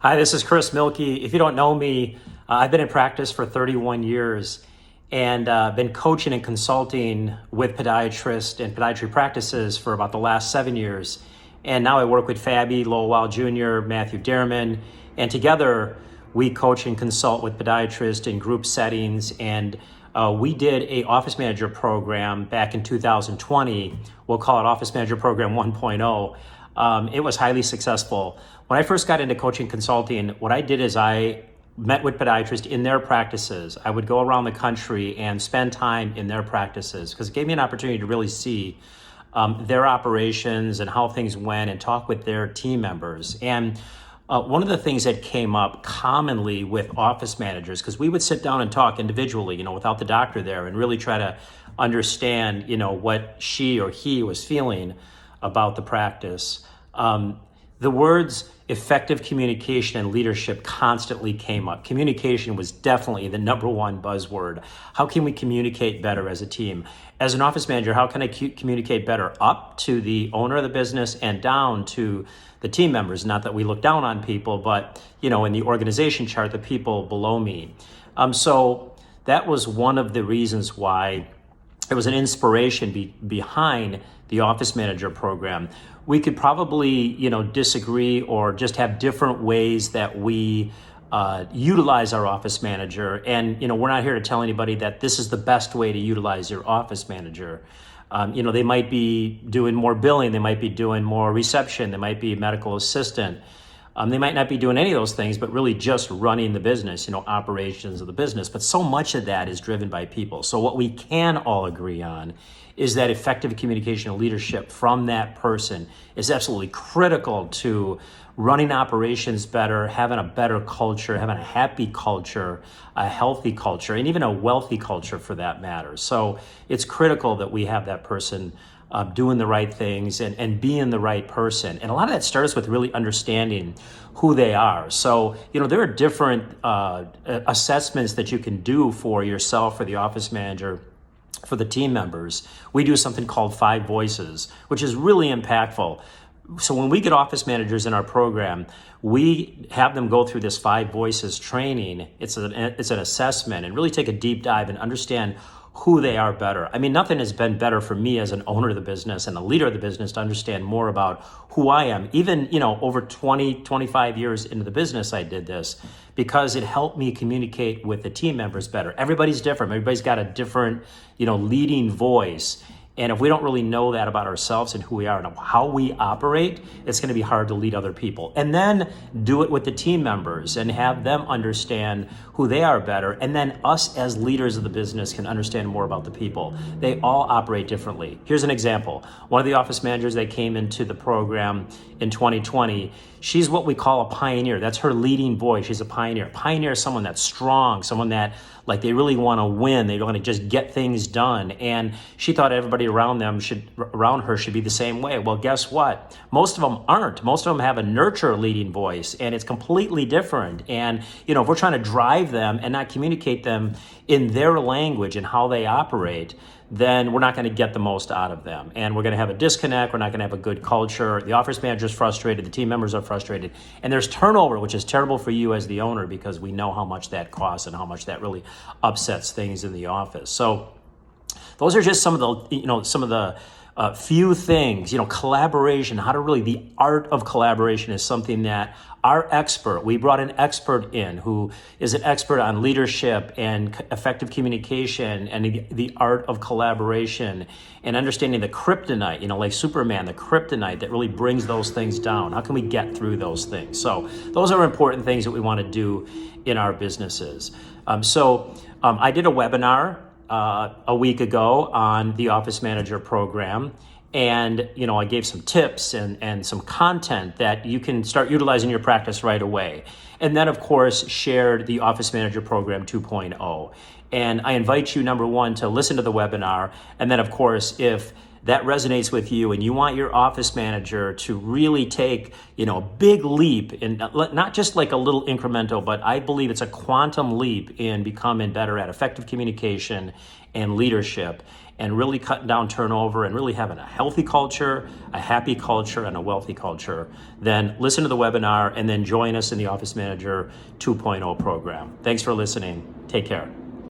Hi, this is Chris Milkey. If you don't know me, I've been in practice for 31 years and been coaching and consulting with podiatrists and podiatry practices for about the last 7 years. And now I work with FABI, Lowell Weil Jr., Matthew Derriman, and together we coach and consult with podiatrists in group settings. And we did a office manager program back in 2020. We'll call it Office Manager Program 1.0. It was highly successful. When I first got into coaching consulting, what I did is I met with podiatrists in their practices. I would go around the country and spend time in their practices because it gave me an opportunity to really see their operations and how things went and talk with their team members. And one of the things that came up commonly with office managers, because we would sit down and talk individually, without the doctor there, and really try to understand, what she or he was feeling about the practice. The words effective communication and leadership constantly came up. Communication was definitely the number one buzzword. How can we communicate better as a team? As an office manager, how can I communicate better up to the owner of the business and down to the team members? Not that we look down on people, but in the organization chart, the people below me. So that was one of the reasons why it was an inspiration behind the office manager program. We could probably, disagree or just have different ways that we utilize our office manager. And, we're not here to tell anybody that this is the best way to utilize your office manager. They might be doing more billing, they might be doing more reception, they might be a medical assistant. They might not be doing any of those things, but really just running the business, operations of the business. But so much of that is driven by people. So what we can all agree on is that effective communication and leadership from that person is absolutely critical to running operations better, having a better culture, having a happy culture, a healthy culture, and even a wealthy culture for that matter. So it's critical that we have that person doing the right things and being the right person. And a lot of that starts with really understanding who they are. So, there are different assessments that you can do for yourself, for the office manager, for the team members. We do something called 5 Voices, which is really impactful. So when we get office managers in our program, we have them go through this 5 Voices training. It's an assessment and really take a deep dive and understand who they are better. I mean, nothing has been better for me as an owner of the business and a leader of the business to understand more about who I am. Even, over 20, 25 years into the business, I did this because it helped me communicate with the team members better. Everybody's different. Everybody's got a different, leading voice. And if we don't really know that about ourselves and who we are and how we operate, it's going to be hard to lead other people. And then do it with the team members and have them understand who they are better. And then us as leaders of the business can understand more about the people. They all operate differently. Here's an example. One of the office managers that came into the program in 2020, she's what we call a pioneer. That's her leading voice. She's a pioneer. Pioneer is someone that's strong, someone that they really want to win. They want to just get things done. And she thought everybody around her should be the same way. Well, guess what? Most of them aren't. Most of them have a nurture leading voice, and it's completely different. And, if we're trying to drive them and not communicate them in their language and how they operate, then we're not going to get the most out of them. And we're going to have a disconnect. We're not going to have a good culture. The office manager's frustrated. The team members are frustrated. And there's turnover, which is terrible for you as the owner because we know how much that costs and how much that really upsets things in the office. So those are just some of the few things. Collaboration, the art of collaboration is something that we brought an expert in who is an expert on leadership and effective communication and the art of collaboration and understanding the kryptonite, like Superman, the kryptonite that really brings those things down. How can we get through those things? So those are important things that we want to do in our businesses. I did a webinar a week ago on the Office Manager program. And, I gave some tips and some content that you can start utilizing in your practice right away. And then, of course, shared the Office Manager Program 2.0. And I invite you, number one, to listen to the webinar. And then, of course, if that resonates with you and you want your office manager to really take, a big leap in, not just like a little incremental, but I believe it's a quantum leap in becoming better at effective communication and leadership, and really cutting down turnover and really having a healthy culture, a happy culture, and a wealthy culture, then listen to the webinar and then join us in the Office Manager 2.0 program. Thanks for listening. Take care.